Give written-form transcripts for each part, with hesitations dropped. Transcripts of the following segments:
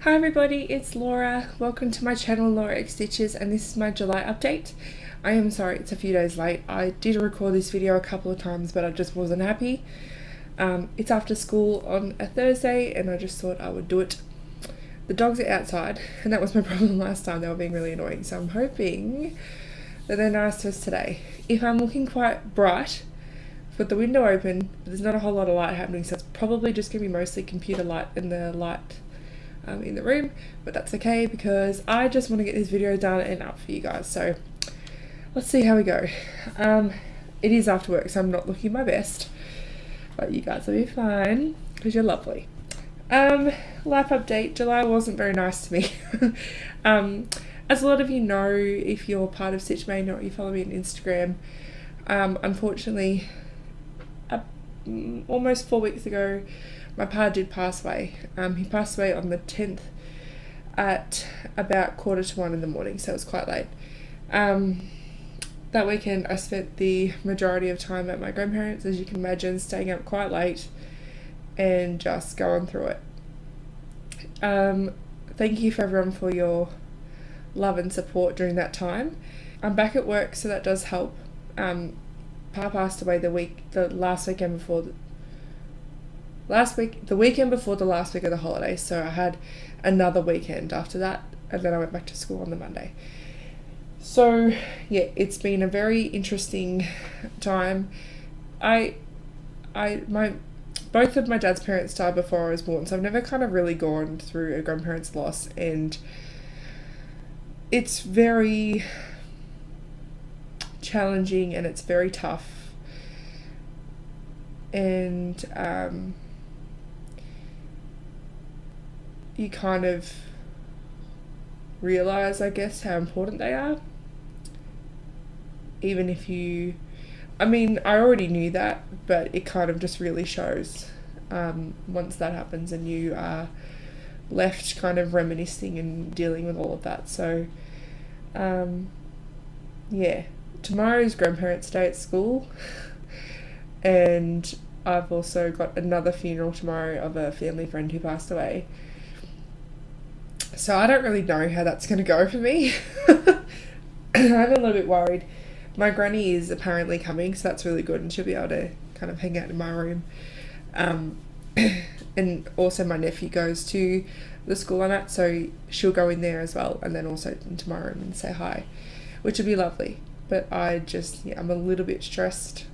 Hi everybody, it's Laura. Welcome to my channel lauraxstitches, and this is my July update. I am sorry it's a few days late. I did record this video a couple of times but I just wasn't happy. It's after school on a Thursday and I just thought I would do it. The dogs are outside and that was my problem last time. They were being really annoying, so I'm hoping that they're nice to us today. If I'm looking quite bright, I've got the window open but there's not a whole lot of light happening, so it's probably just going to be mostly computer light and the light in the room, but that's okay because I just want to get this video done and up for you guys. So let's see how we go. It is after work, so I'm not looking my best, but you guys will be fine because you're lovely. Life update. July wasn't very nice to me. As a lot of you know, if you're part of Stitch Mania or you follow me on Instagram, unfortunately almost 4 weeks ago my pa did pass away. He passed away on the 10th at about 1:45 in the morning, so it was quite late. That weekend I spent the majority of time at my grandparents', as you can imagine, staying up quite late and just going through it. Thank you for everyone for your love and support during that time. I'm back at work, so that does help. Pa passed away the weekend before the last week of the holiday, so I had another weekend after that, and then I went back to school on the Monday. So yeah, it's been a very interesting time. Both of my dad's parents died before I was born, so I've never kind of really gone through a grandparent's loss, and it's very challenging and it's very tough. And you kind of realize, I guess, how important they are. Even if I already knew that, but it kind of just really shows once that happens and you are left kind of reminiscing and dealing with all of that. So yeah, tomorrow's grandparents' day at school and I've also got another funeral tomorrow of a family friend who passed away. So I don't really know how that's going to go for me. I'm a little bit worried. My granny is apparently coming, so that's really good, and she'll be able to kind of hang out in my room. And also my nephew goes to the school I'm at, so she'll go in there as well, and then also into my room and say hi, which would be lovely. But I'm a little bit stressed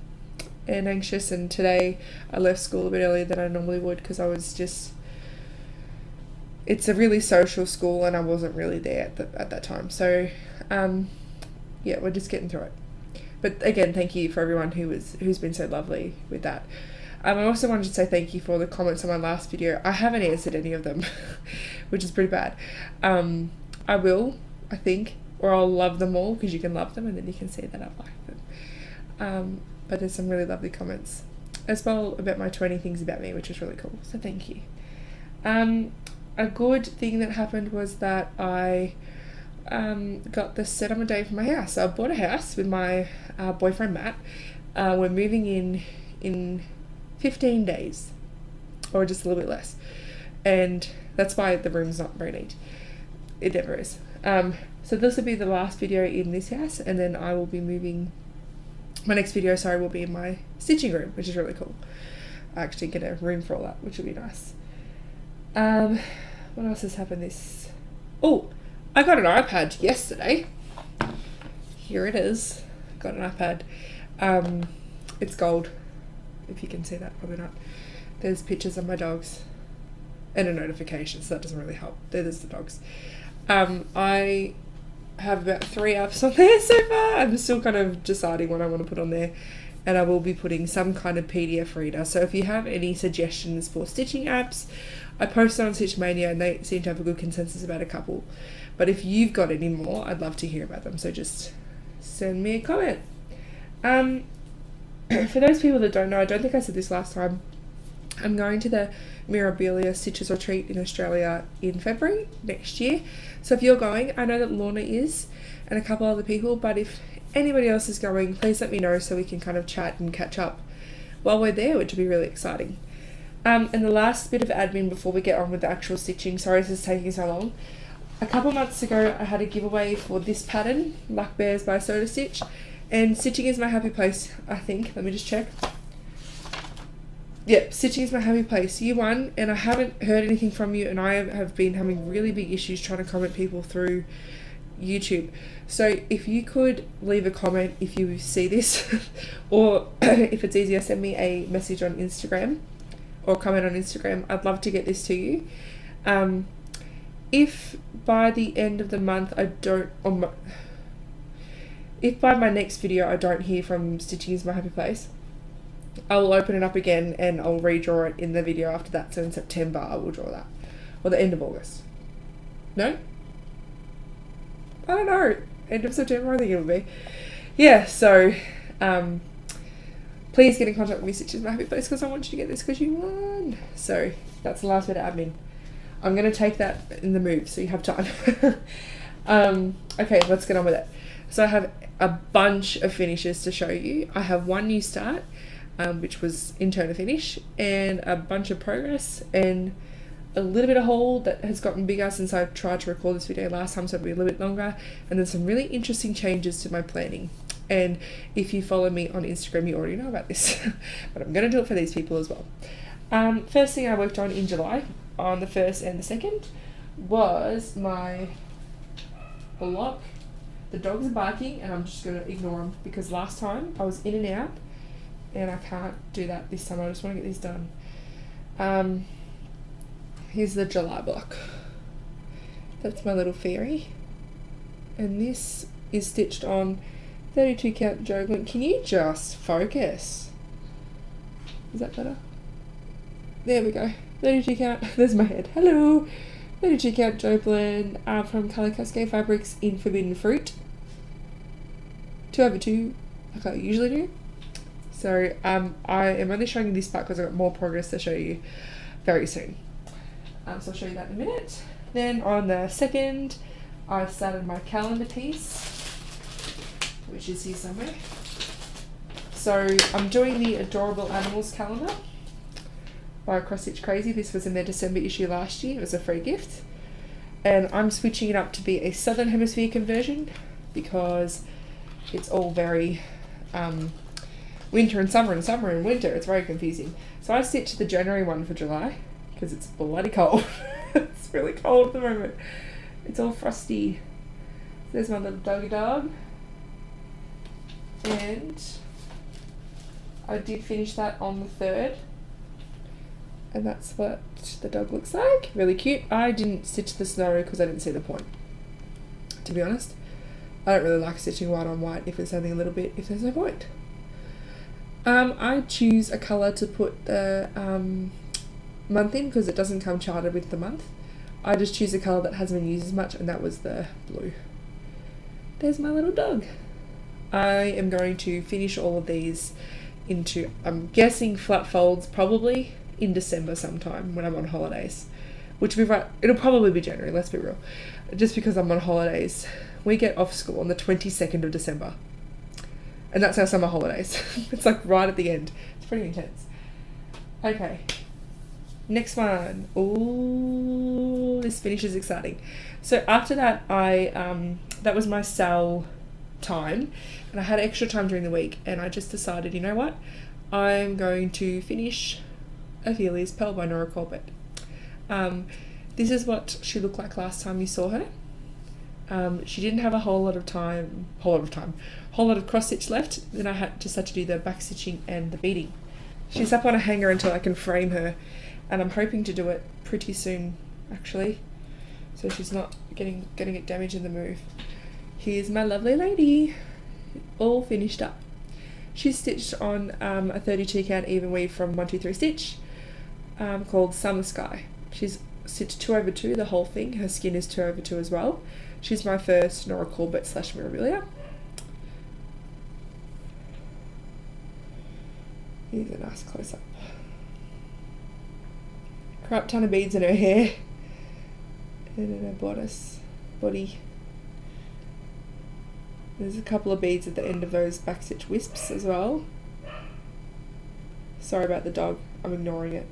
and anxious, and today I left school a bit earlier than I normally would because it's a really social school and I wasn't really there at that time. So yeah, we're just getting through it. But again, thank you for everyone who's been so lovely with that. I also wanted to say thank you for the comments on my last video. I haven't answered any of them, which is pretty bad. I will, I think, or I'll love them all because you can love them and then you can see that I like them. But there's some really lovely comments as well about my 20 things about me, which is really cool. So thank you. A good thing that happened was that I got the set on a day for my house. So I bought a house with my boyfriend Matt. We're moving in 15 days or just a little bit less, and that's why the room's not very neat. It never is. So this will be the last video in this house, and then I will be moving. My next video, will be in my stitching room, which is really cool. I actually get a room for all that, which will be nice. What else has happened I got an iPad yesterday. Here it is. Got an iPad. It's gold, if you can see that. Probably not. There's pictures of my dogs and a notification, so that doesn't really help. There's the dogs. I have about 3 apps on there so far. I'm still kind of deciding what I want to put on there, and I will be putting some kind of PDF reader. So if you have any suggestions for stitching apps, I posted on Stitch Mania and they seem to have a good consensus about a couple. But if you've got any more, I'd love to hear about them. So just send me a comment. For those people that don't know, I don't think I said this last time, I'm going to the Mirabilia Stitches Retreat in Australia in February next year. So if you're going, I know that Lorna is and a couple other people, but if anybody else is going, please let me know so we can kind of chat and catch up while we're there, which would be really exciting. And the last bit of admin before we get on with the actual stitching, sorry this is taking so long. A couple months ago I had a giveaway for this pattern, Luck Bears by Soda Stitch, and Stitching is My Happy Place, I think. Let me just check. Yep, Stitching is My Happy Place. You won, and I haven't heard anything from you, and I have been having really big issues trying to comment people through YouTube. So if you could leave a comment if you see this, or if it's easier, send me a message on Instagram or comment on Instagram. I'd love to get this to you. If by the end of the month if by my next video I don't hear from Stitching is My Happy Place, I will open it up again and I'll redraw it in the video after that. So in September I will draw that, or the end of August. No? I don't know. End of September I think it'll be. Yeah, so please get in contact with me, Stitches My Happy Place, because I want you to get this because you won. So that's the last bit of admin. I'm going to take that in the move so you have time. Okay, let's get on with it. So I have a bunch of finishes to show you. I have one new start, which was in turn to finish, and a bunch of progress, and a little bit of haul that has gotten bigger since I tried to record this video last time, so it'll be a little bit longer, and then some really interesting changes to my planning. And if you follow me on Instagram, you already know about this, but I'm going to do it for these people as well. First thing I worked on in July, on the 1st and the 2nd, was my block. The dogs are barking and I'm just going to ignore them because last time I was in and out and I can't do that this time. I just want to get these done. Here's the July block. That's my little fairy. And this is stitched on 32 count Joglin. Can you just focus? Is that better? There we go. 32 count. There's my head. Hello. 32 count Joglin from Colour Cascade Fabrics in Forbidden Fruit. 2/2, like I usually do. So I am only showing you this part because I've got more progress to show you very soon. So I'll show you that in a minute. Then on the 2nd, I started my calendar piece, which is here somewhere. So I'm doing the Adorable Animals calendar by Cross Stitch Crazy. This was in their December issue last year. It was a free gift. And I'm switching it up to be a Southern Hemisphere conversion because it's all very winter and summer and winter. It's very confusing. So I stitched the January one for July because it's bloody cold. It's really cold at the moment. It's all frosty. There's my little doggy dog. And I did finish that on the 3rd. And that's what the dog looks like. Really cute. I didn't stitch the snow because I didn't see the point, to be honest. I don't really like stitching white on white if it's only a little bit, if there's no point. I choose a colour to put the month in because it doesn't come charted with the month. I just choose a colour that hasn't been used as much, and that was the blue. There's my little dog. I am going to finish all of these into, I'm guessing, flat folds probably in December sometime when I'm on holidays, which will be right, it'll probably be January, let's be real, just because I'm on holidays. We get off school on the 22nd of December, and that's our summer holidays. It's like right at the end. It's pretty intense. Okay, next one. Ooh, this finish is exciting. So after that, that was my sale time, and I had extra time during the week, and I just decided, you know what, I'm going to finish Ophelia's Pearl by Nora Corbett. This is what she looked like last time you saw her. She didn't have a whole lot of cross stitch left. Then I had to do the back stitching and the beading. She's up on a hanger until I can frame her, and I'm hoping to do it pretty soon actually, so she's not getting it damaged in the move. Here's my lovely lady, all finished up. She's stitched on a 32 count even weave from 123 Stitch called Summer Sky. She's stitched 2/2 the whole thing. Her skin is 2/2 as well. She's my first Nora Corbett / Mirabilia. Here's a nice close-up. Crap ton of beads in her hair and in her body. There's a couple of beads at the end of those backstitch wisps as well. Sorry about the dog, I'm ignoring it.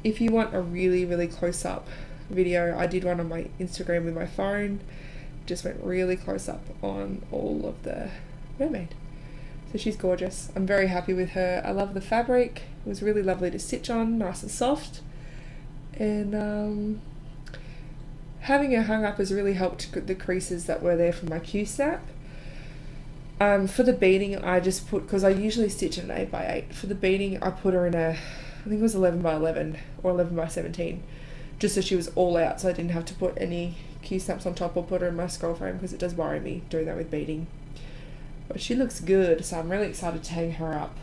if you want a really close up video, I did one on my Instagram with my phone. Just went really close up on all of the mermaid. So she's gorgeous. I'm very happy with her. I love the fabric. It was really lovely to stitch on, nice and soft. And having her hung up has really helped the creases that were there from my Q-snap. For the beading, I just put, because I usually stitch in an 8x8. For the beading, I put her in a, I think it was 11x11 or 11x17, just so she was all out, so I didn't have to put any Q-snaps on top or put her in my scroll frame, because it does worry me doing that with beading. But she looks good, so I'm really excited to hang her up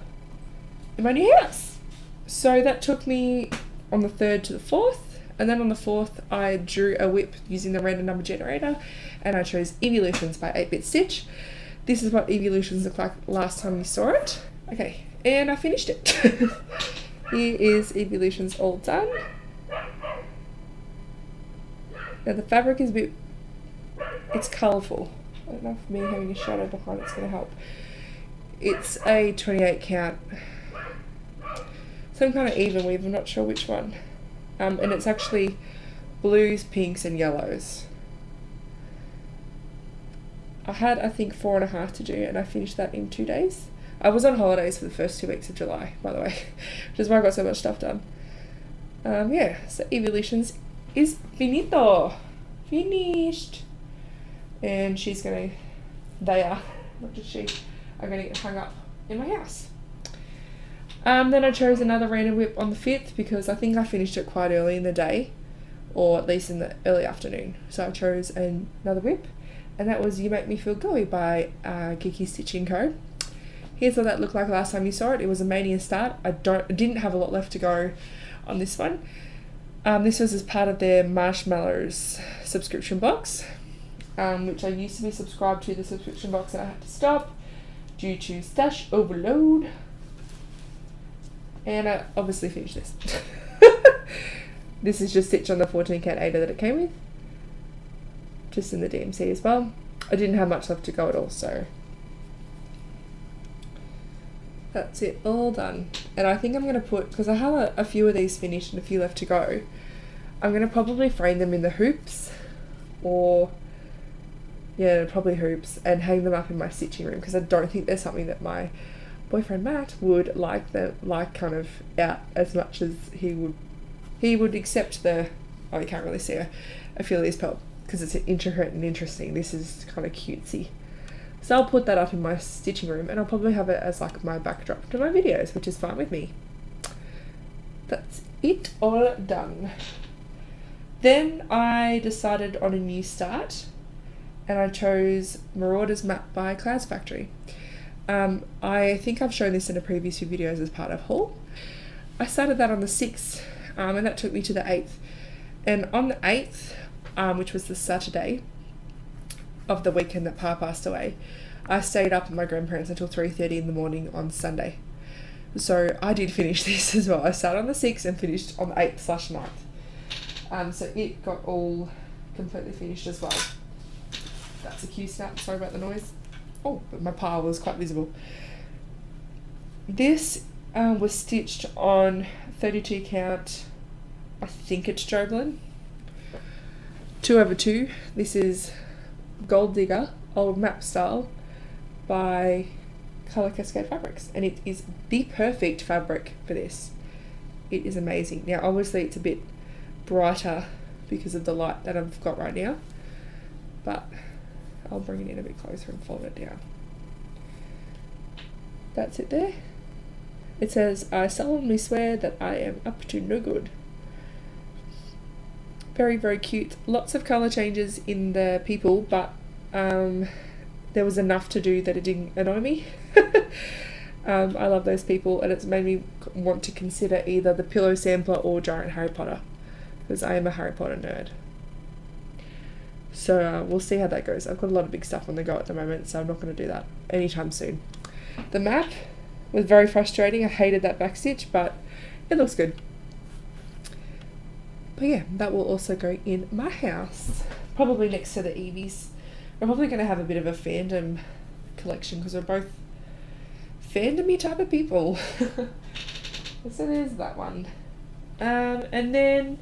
in my new house. So that took me on the 3rd to the 4th, and then on the 4th I drew a whip using the random number generator, and I chose Evolutions by 8-Bit Stitch. This is what Evolutions looked like last time you saw it. Okay, and I finished it. Here is Evolutions all done. Now the fabric is a bit, it's colourful. I don't know if me having a shadow behind it's going to help. It's a 28 count. Some kind of even weave, I'm not sure which one. And it's actually blues, pinks and yellows. I had, I think, 4.5 to do, and I finished that in 2 days. I was on holidays for the first 2 weeks of July, by the way, which is why I got so much stuff done. Yeah, so Evolutions is finito. Finished. And she's going to, they are, not just she, are going to get hung up in my house. Then I chose another random whip on the 5th, because I think I finished it quite early in the day, or at least in the early afternoon. So I chose another whip, and that was You Make Me Feel Gooey by Geeky Stitching Co. Here's what that looked like last time you saw it. It was a mania start. I didn't have a lot left to go on this one. This was as part of their Marshmallows subscription box, which I used to be subscribed to the subscription box, and I had to stop due to stash overload. And I obviously finished this. This is just stitched on the 14 count Ada that it came with, just in the DMC as well. I didn't have much left to go at all, so that's it, all done. And I think I'm going to put, because I have a few of these finished and a few left to go, I'm going to probably frame them in the hoops, or yeah, probably hoops, and hang them up in my stitching room, because I don't think there's something that my boyfriend Matt would like kind of out as much as he would accept the, oh, you can't really see a Phillies pelt because it's intricate and interesting. This is kind of cutesy. So I'll put that up in my stitching room, and I'll probably have it as like my backdrop to my videos, which is fine with me. That's it, all done. Then I decided on a new start, and I chose Marauder's Map by Clouds Factory. I think I've shown this in a previous few videos as part of haul. I started that on the 6th, and that took me to the 8th. And on the 8th, which was the Saturday of the weekend that Pa passed away, I stayed up with my grandparents until 3:30 in the morning on Sunday. So I did finish this as well. I started on the 6th and finished on the 8th/9th. So it got all completely finished as well. That's a Q-snap, sorry about the noise. Oh, but my pile was quite visible. This was stitched on 32 count, I think it's Joblin, 2/2. This is Gold Digger, old map style, by Colour Cascade Fabrics, and it is the perfect fabric for this. It is amazing. Now obviously it's a bit brighter because of the light that I've got right now, but I'll bring it in a bit closer and fold it down. That's it there. It says, I solemnly swear that I am up to no good. Very, very cute. Lots of colour changes in the people, but there was enough to do that it didn't annoy me. I love those people, and it's made me want to consider either the Pillow Sampler or Giant Harry Potter, because I am a Harry Potter nerd. So we'll see how that goes. I've got a lot of big stuff on the go at the moment, so I'm not going to do that anytime soon. The map was very frustrating. I hated that backstitch, but it looks good. But yeah, that will also go in my house, probably next to the Eevees. We're probably going to have a bit of a fandom collection, because we're both fandom-y type of people. So there's that one. And then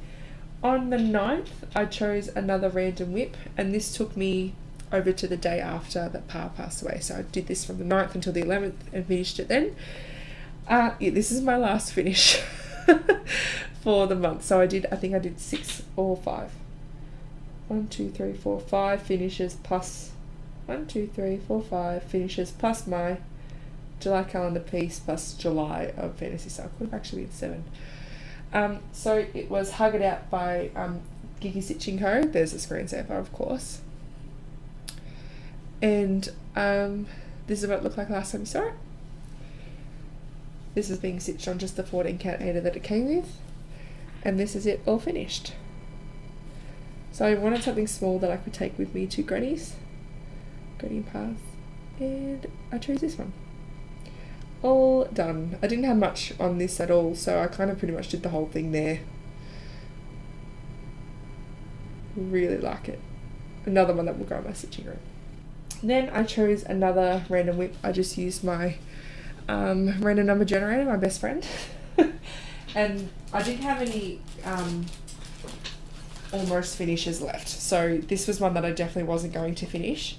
on the 9th, I chose another random whip, and this took me over to the day after that Pa passed away. So I did this from the 9th until the 11th and finished it then. Yeah, this is my last finish for the month. So I think I did 6 or 5. 1, 2, 3, 4, 5 finishes plus 1, 2, 3, 4, 5 finishes plus my July calendar piece plus July of Fantasy Star. Could have actually been 7. So it was Hug It Out by Gigi Stitching Co. There's a screensaver, of course. And this is what it looked like last time you saw it. This is being stitched on just the 14 count Ada that it came with. And this is it all finished. So I wanted something small that I could take with me to Granny's Path, and I chose this one. All done. I didn't have much on this at all, so I kind of pretty much did the whole thing there. Really like it. Another one that will go in my stitching room. Then I chose another random whip. I just used my random number generator, my best friend. And I didn't have any almost finishes left, so this was one that I definitely wasn't going to finish.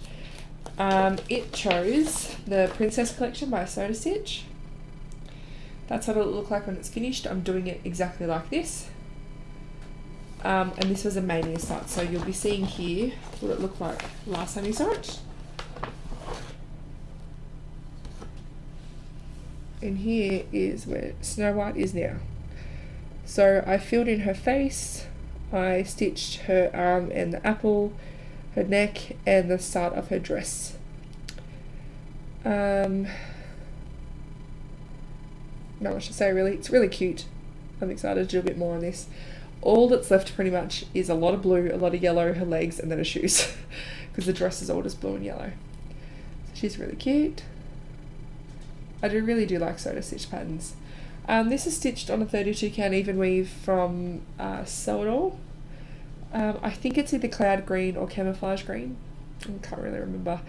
It chose the Princess Collection by Soda Stitch. That's what it'll look like when it's finished. I'm doing it exactly like this. And this was a Mania start, so you'll be seeing here what it looked like last time you saw it. And here is where Snow White is now. So I filled in her face, I stitched her arm and the apple, her neck, and the start of her dress. Not much to say really. It's really cute. I'm excited to do a bit more on this. All that's left pretty much is a lot of blue, a lot of yellow, her legs, and then her shoes, because the dress is all just blue and yellow. So she's really cute. I really do like Soda Stitch patterns. This is stitched on a 32 count even weave from Sew It All. I think it's either cloud green or camouflage green. I can't really remember.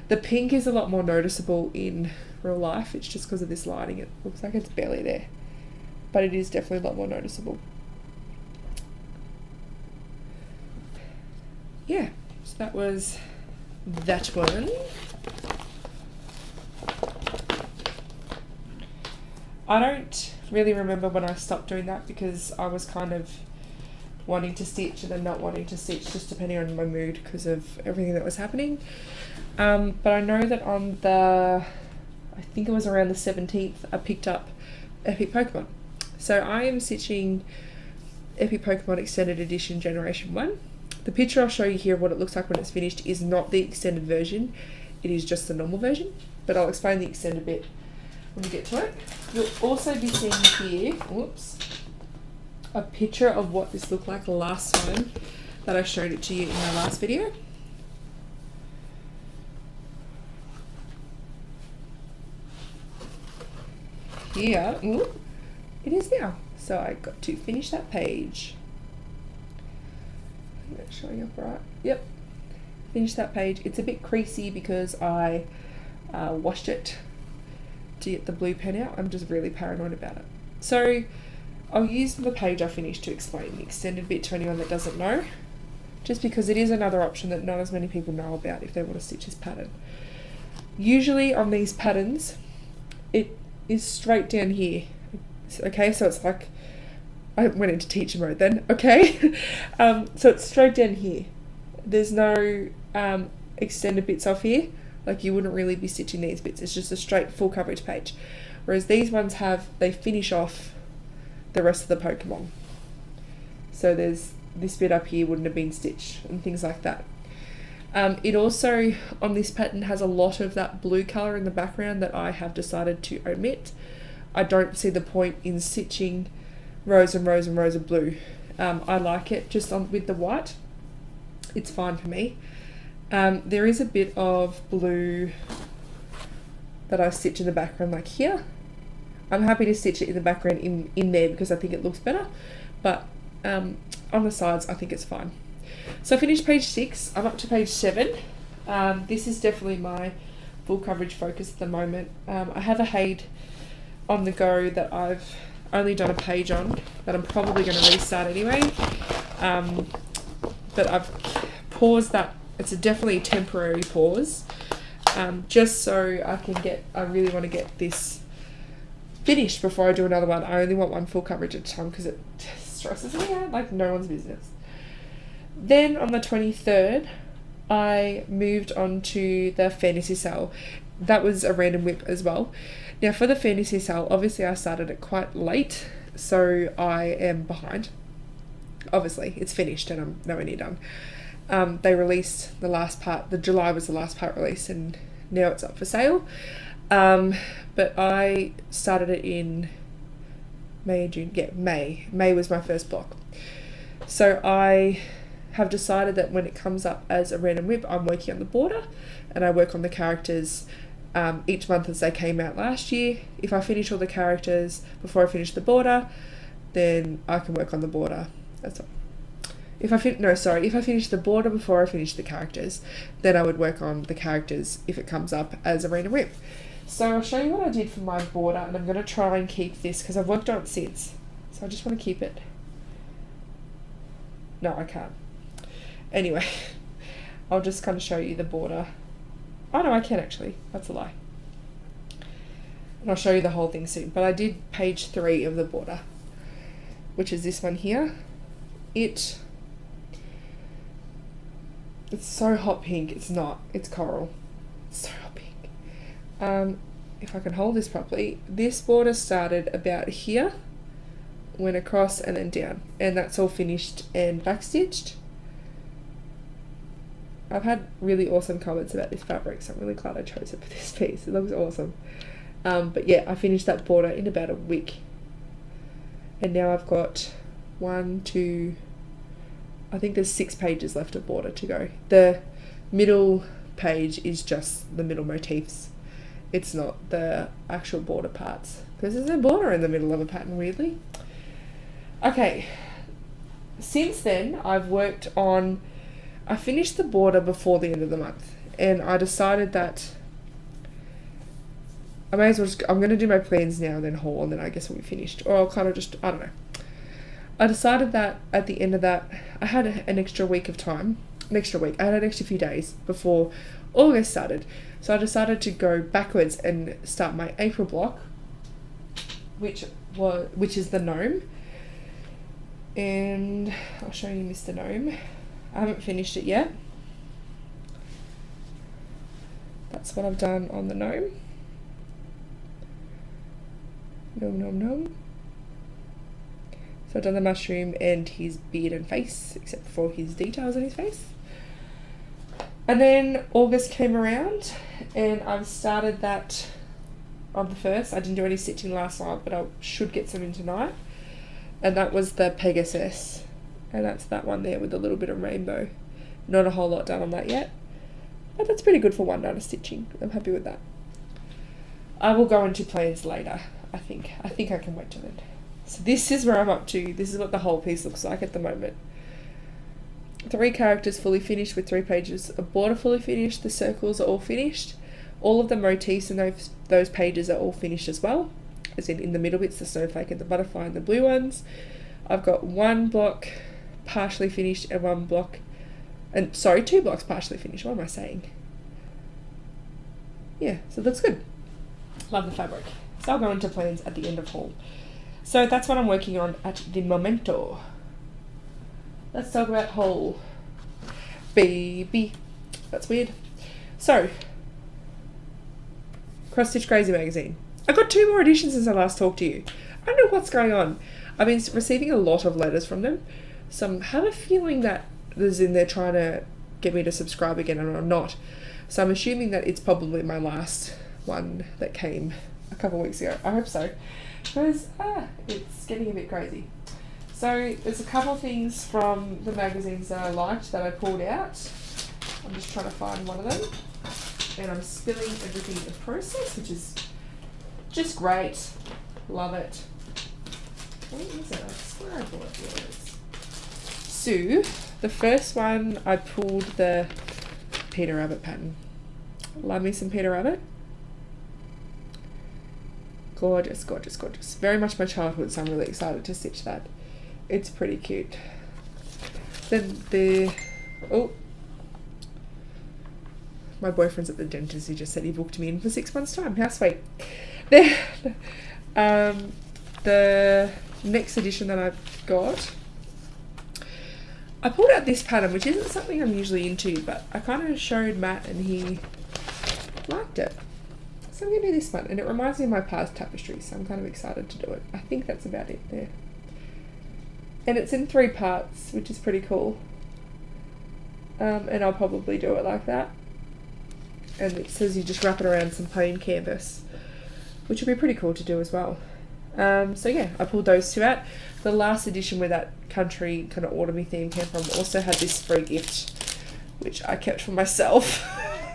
The pink is a lot more noticeable in real life. It's just because of this lighting. It looks like it's barely there, but it is definitely a lot more noticeable. Yeah, so that was that one. I don't really remember when I stopped doing that, because I was kind of wanting to stitch and then not wanting to stitch, just depending on my mood because of everything that was happening. But I know that on I think it was around the 17th, I picked up Epic Pokemon. So I am stitching Epic Pokemon Extended Edition Generation 1. The picture I'll show you here of what it looks like when it's finished is not the extended version. It is just the normal version, but I'll explain the extended bit when we get to it. You'll also be seeing here, whoops, a picture of what this looked like last time that I showed it to you in my last video. Here, it is now. So I got to finish that page. I think that's showing up right. Yep, finish that page. It's a bit creasy because I washed it to get the blue pen out. I'm just really paranoid about it. So I'll use the page I finished to explain the extended bit to anyone that doesn't know, just because it is another option that not as many people know about if they want to stitch this pattern. Usually on these patterns, it is straight down here. Okay, so it's like, I went into teacher mode then, okay? So it's straight down here. There's no extended bits off here. Like, you wouldn't really be stitching these bits. It's just a straight full coverage page. Whereas these ones they finish off the rest of the Pokemon. So there's this bit up here wouldn't have been stitched and things like that. It also, on this pattern, has a lot of that blue colour in the background that I have decided to omit. I don't see the point in stitching rows and rows and rows of blue. I like it just with the white. It's fine for me. There is a bit of blue that I stitch in the background, like here. I'm happy to stitch it in the background in there because I think it looks better, but on the sides I think it's fine. So I finished page 6, I'm up to page 7. This is definitely my full coverage focus at the moment. I have a Haid on the go that I've only done a page on that I'm probably going to restart anyway. But I've paused that. It's a definitely temporary pause, just so I really want to get this finished before I do another one. I only want one full coverage at a time because it stresses me out like no one's business. Then on the 23rd, I moved on to the fantasy sale. That was a random whip as well. Now for the fantasy sale, obviously I started it quite late, so I am behind. Obviously, it's finished and I'm nowhere near done. They released the last part, the July was the last part released, and now it's up for sale. But I started it in May, June. Yeah, May. May was my first block. So I have decided that when it comes up as a random whip, I'm working on the border, and I work on the characters each month as they came out last year. If I finish all the characters before I finish the border, then I can work on the border. That's all. If I finish the border before I finish the characters, then I would work on the characters if it comes up as a random whip. So I'll show you what I did for my border, and I'm going to try and keep this because I've worked on it since. So I just want to keep it. No, I can't. Anyway, I'll just kind of show you the border. Oh no, I can actually. That's a lie. And I'll show you the whole thing soon. But I did page 3 of the border, which is this one here. It's so hot pink. It's not. It's coral. It's so hot pink. If I can hold this properly, this border started about here, went across and then down, and that's all finished and backstitched. I've had really awesome comments about this fabric, so I'm really glad I chose it for this piece. It looks awesome. But yeah, I finished that border in about a week, and now I've got 1, 2, I think there's 6 pages left of border to go. The middle page is just the middle motifs. It's not the actual border parts, because there's no border in the middle of a pattern, weirdly. Okay, since then I've worked on, I finished the border before the end of the month, and I decided that I may as well I'm going to do my plans now and then haul, and then I guess we'll be finished. Or I'll kind of just, I don't know. I decided that at the end of that, I had an extra week of time, I had an extra few days before August started. So I decided to go backwards and start my April block, which is the gnome. And I'll show you Mr. Gnome. I haven't finished it yet. That's what I've done on the gnome. Gnome. So I've done the mushroom and his beard and face, except for his details on his face. And then August came around, and I've started that on the 1st. I didn't do any stitching last night, but I should get some in tonight. And that was the Pegasus. And that's that one there with a little bit of rainbow. Not a whole lot done on that yet, but that's pretty good for one night of stitching. I'm happy with that. I will go into plans later, I think. I can wait till then. So this is where I'm up to. This is what the whole piece looks like at the moment. 3 characters fully finished with 3 pages. A border fully finished. The circles are all finished. All of the motifs in those pages are all finished as well. As in the middle bits, the snowflake and the butterfly and the blue ones. I've got 1 block partially finished and 2 blocks partially finished. What am I saying? Yeah, so it looks good. Love the fabric. So I'll go into plans at the end of haul. So that's what I'm working on at the momento. Let's talk about haul. Baby. That's weird. So, Cross Stitch Crazy magazine. I got 2 more editions since I last talked to you. I don't know what's going on. I've been receiving a lot of letters from them. So I have a feeling that there's in there trying to get me to subscribe again, and I'm not. So I'm assuming that it's probably my last one that came a couple of weeks ago. I hope so, because it's getting a bit crazy. So there's a couple of things from the magazines that I liked that I pulled out. I'm just trying to find one of them, and I'm spilling everything in the process, which is just great. Love it. What is it? I swear I bought it. Here it is. So the first one, I pulled the Peter Rabbit pattern. Love me some Peter Rabbit. Gorgeous, gorgeous, gorgeous. Very much my childhood, so I'm really excited to stitch that. It's pretty cute. Then my boyfriend's at the dentist. He just said he booked me in for 6 months' time. How sweet. The next edition that I've got, I pulled out this pattern, which isn't something I'm usually into, but I kind of showed Matt and he liked it. So I'm going to do this one, and it reminds me of my past tapestry, so I'm kind of excited to do it. I think that's about it there. And it's in 3 parts, which is pretty cool. And I'll probably do it like that. And it says you just wrap it around some plain canvas, which would be pretty cool to do as well. So yeah, I pulled those 2 out. The last edition where that country kind of autumny theme came from also had this free gift, which I kept for myself.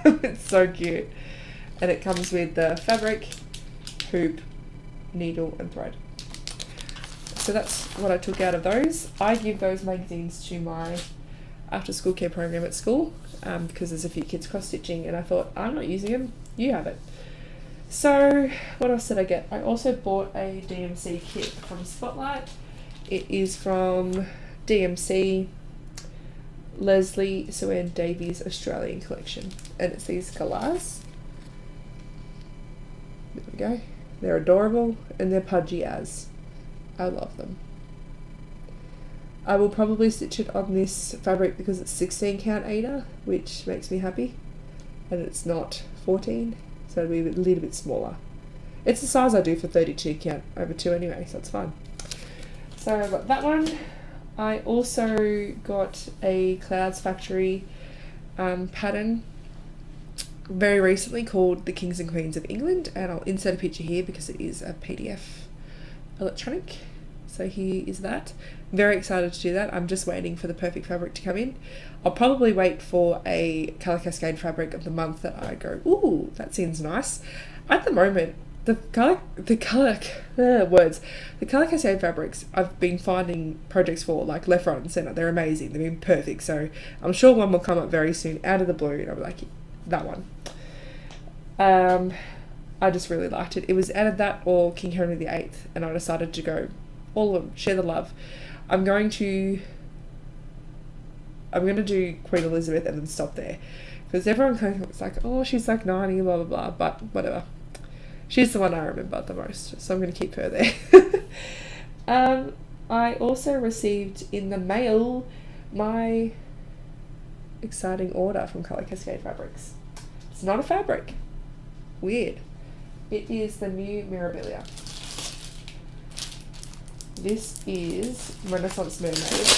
It's so cute. And it comes with the fabric, hoop, needle and thread. So that's what I took out of those. I give those magazines to my after school care program at school, because there's a few kids cross stitching, and I thought, I'm not using them, you have it. So what else did I get? I also bought a DMC kit from Spotlight. It is from DMC Leslie Suen Davies Australian collection, and it's these galahs. There we go. They're adorable and they're pudgy as. I love them. I will probably stitch it on this fabric because it's 16 count Aida, which makes me happy, and it's not 14, so it'll be a little bit smaller. It's the size I do for 32 count over 2 anyway, so it's fine. So I got that one. I also got a Clouds Factory pattern very recently called The Kings and Queens of England, and I'll insert a picture here because it is a PDF electronic. So here is that. Very excited to do that. I'm just waiting for the perfect fabric to come in. I'll probably wait for a Colour Cascade fabric of the month that I go, ooh, that seems nice. At the moment, the Colour Cascade fabrics I've been finding projects for, like left, right and centre. They're amazing. They've been perfect. So I'm sure one will come up very soon out of the blue, and I'll be like, that one. I just really liked it. It was out of that or King Henry VIII, and I decided to go all of them, share the love. I'm going to do Queen Elizabeth and then stop there, because everyone kind of was like, oh, she's like 90, blah blah blah, but whatever. She's the one I remember the most, so I'm going to keep her there. I also received in the mail my exciting order from Colour Cascade Fabrics. It's not a fabric. Weird. It is the new Mirabilia. This is Renaissance Mermaid,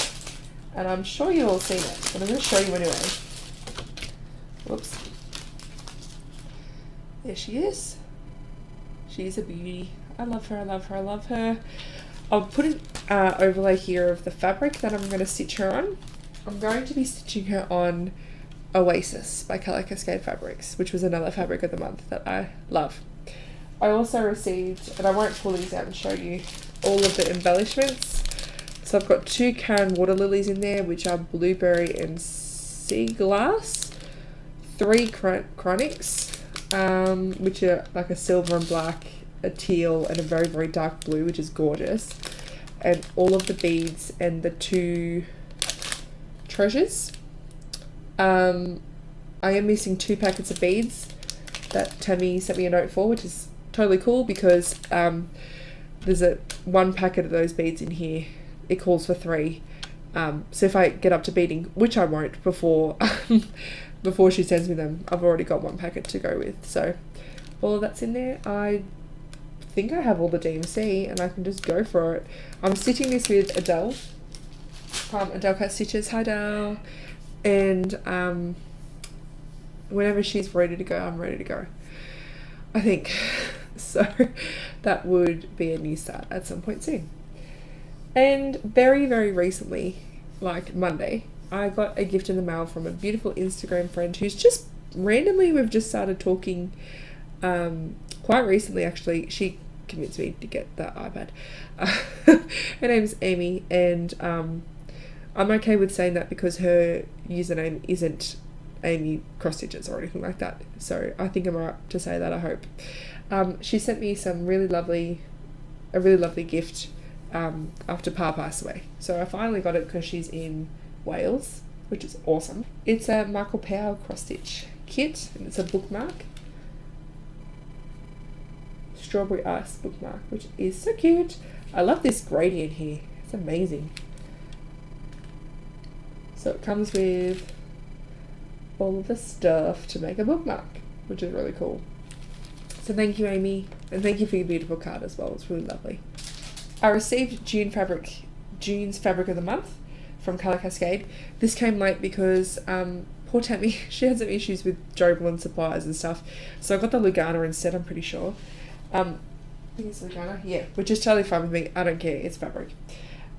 and I'm sure you've all seen it, but I'm going to show you anyway. Whoops. There she is. She is a beauty. I love her, I love her, I love her. I'll put an overlay here of the fabric that I'm going to stitch her on. I'm going to be stitching her on Oasis by Colour Cascade Fabrics, which was another fabric of the month that I love. I also received, and I won't pull these out and show you, all of the embellishments. So I've got 2 Karen water lilies in there, which are blueberry and sea glass, 3 chronics, which are like a silver and black, a teal and a very, very dark blue, which is gorgeous, and all of the beads and the 2 treasures. I am missing 2 packets of beads that Tammy sent me a note for, which is totally cool, because there's one packet of those beads in here. It calls for 3. So if I get up to beading, which I won't before before she sends me them, I've already got 1 packet to go with. So all of that's in there. I think I have all the DMC and I can just go for it. I'm stitching this with Adele. Adele Cat Stitches. Hi Adele. And whenever she's ready to go, I'm ready to go, I think. So that would be a new start at some point soon. And very, very recently, like Monday, I got a gift in the mail from a beautiful Instagram friend who's just randomly, we've just started talking quite recently actually. She convinced me to get the iPad. Her name's Amy, and I'm okay with saying that because her username isn't Amy Cross Stitches or anything like that. So I think I'm alright to say that, I hope. She sent me a really lovely gift after Pa passed away. So I finally got it because she's in Wales, which is awesome. It's a Michael Powell cross stitch kit, and it's a bookmark. Strawberry ice bookmark, which is so cute. I love this gradient here. It's amazing. So it comes with all of the stuff to make a bookmark, which is really cool. So thank you, Amy, and thank you for your beautiful card as well. It's really lovely. I received June's Fabric of the Month from Colour Cascade. This came late because poor Tammy, she had some issues with Joble and suppliers and stuff. So I got the Lugana instead, I'm pretty sure. I think it's Lugana, yeah, which is totally fine with me. I don't care, it's fabric.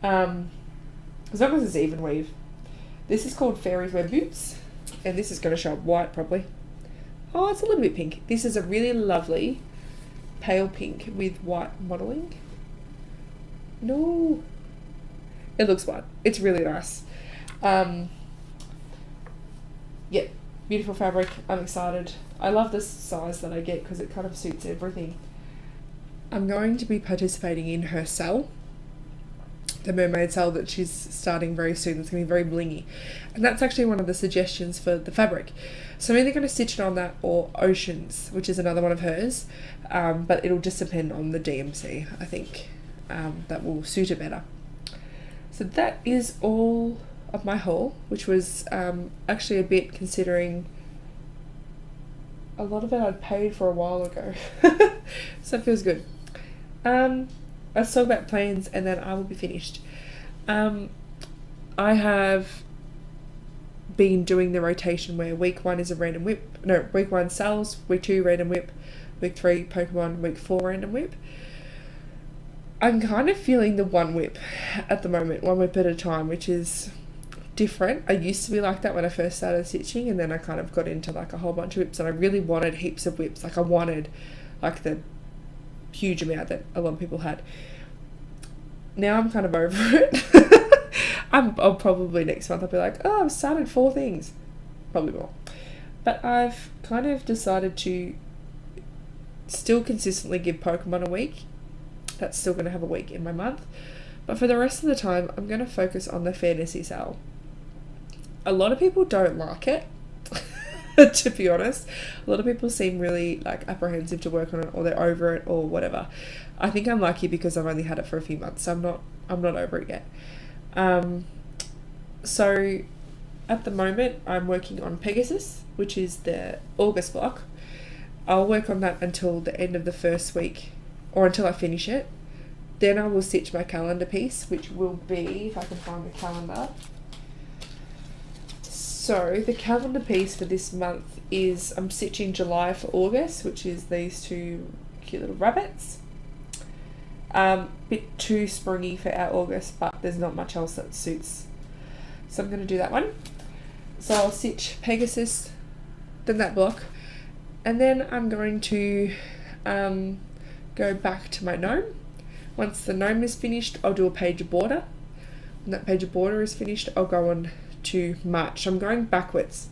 As long as it's even weave. This is called Fairies Wear Boots, and this is going to show up white probably. Oh, it's a little bit pink. This is a really lovely pale pink with white modelling. No, it looks white. It's really nice. Yeah, beautiful fabric. I'm excited. I love this size that I get because it kind of suits everything. I'm going to be participating in her sale, the mermaid sale that she's starting very soon. It's going to be very blingy, and that's actually one of the suggestions for the fabric. So I'm either going to stitch it on that or Oceans, which is another one of hers, but it'll just depend on the DMC. I think that will suit it better. So that is all of my haul, which was actually a bit, considering a lot of it I'd paid for a while ago. So it feels good. Let's talk about plans and then I will be finished. I have been doing the rotation where week 1 is a random whip. No, week 1 sales, week 2 random whip, week 3 Pokemon, week 4 random whip. I'm kind of feeling the one whip at the moment, one whip at a time, which is different. I used to be like that when I first started stitching, and then I kind of got into like a whole bunch of whips, and I really wanted heaps of whips. Like I wanted like the huge amount that a lot of people had. Now I'm kind of over it. I'll probably next month I'll be like, oh, I've started 4 things, probably more. But I've kind of decided to still consistently give Pokemon a week. That's still going to have a week in my month. But for the rest of the time, I'm going to focus on the fantasy sale. A lot of people don't like it, to be honest. A lot of people seem really like apprehensive to work on it, or they're over it, or whatever. I think I'm lucky because I've only had it for a few months, so I'm not over it yet. So at the moment, I'm working on Pegasus, which is the August block. I'll work on that until the end of the first week, or until I finish it. Then I will stitch my calendar piece, which will be, if I can find the calendar. So the calendar piece for this month is, I'm stitching July for August, which is these 2 cute little rabbits. Bit too springy for our August, but there's not much else that suits. So I'm going to do that one. So I'll stitch Pegasus, then that block, and then I'm going to go back to my gnome. Once the gnome is finished, I'll do a page of border. When that page of border is finished, I'll go on to March. I'm going backwards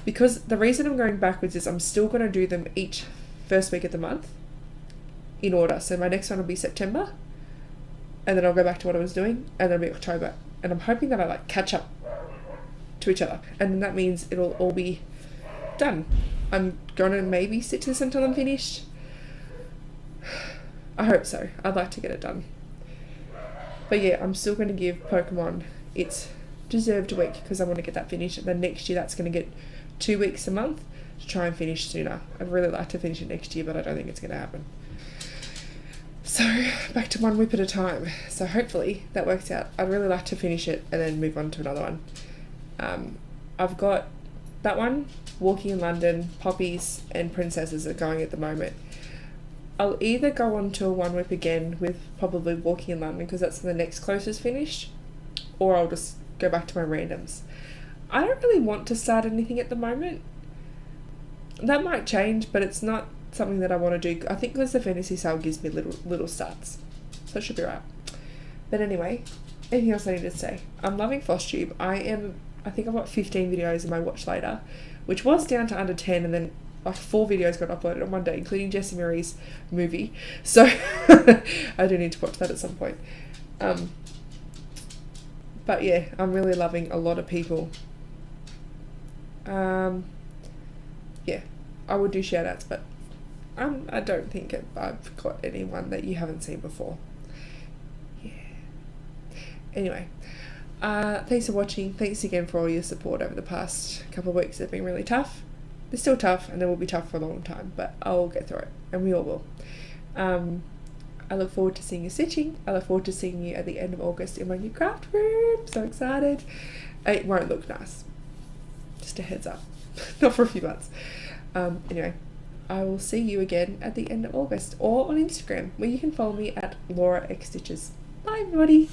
because the reason I'm going backwards is I'm still going to do them each first week of the month in order. So my next one will be September, and then I'll go back to what I was doing, and then it'll be October. And I'm hoping that I like catch up to each other, and then that means it'll all be done. I'm going to maybe stitch this until I'm finished. I hope so. I'd like to get it done. But yeah, I'm still going to give Pokemon its deserved week because I want to get that finished. And then next year that's going to get 2 weeks a month to try and finish sooner. I'd really like to finish it next year, but I don't think it's going to happen. So back to one whip at a time. So hopefully that works out. I'd really like to finish it and then move on to another one. I've got that one, Walking in London, Poppies and Princesses are going at the moment. I'll either go on to a one whip again with probably Walking in London because that's the next closest finish, or I'll just go back to my randoms. I don't really want to start anything at the moment. That might change, but it's not something that I want to do. I think because the fantasy sale gives me little starts, so it should be right. But anyway, anything else I need to say? I'm loving FlosTube. I think I've got 15 videos in my watch later, which was down to under 10, and then like 4 videos got uploaded on one day, including Jessie Marie's movie. So I do need to watch that at some point. But yeah, I'm really loving a lot of people. Yeah, I would do shout outs, but I don't think I've got anyone that you haven't seen before. Yeah. Anyway, thanks for watching. Thanks again for all your support over the past couple of weeks. They've been really tough. They're still tough, and they will be tough for a long time, but I'll get through it, and we all will. I look forward to seeing you stitching. I look forward to seeing you at the end of August in my new craft room. So excited. It won't look nice. Just a heads up. Not for a few months. Anyway, I will see you again at the end of August, or on Instagram, where you can follow me at lauraxstitches. Bye, everybody.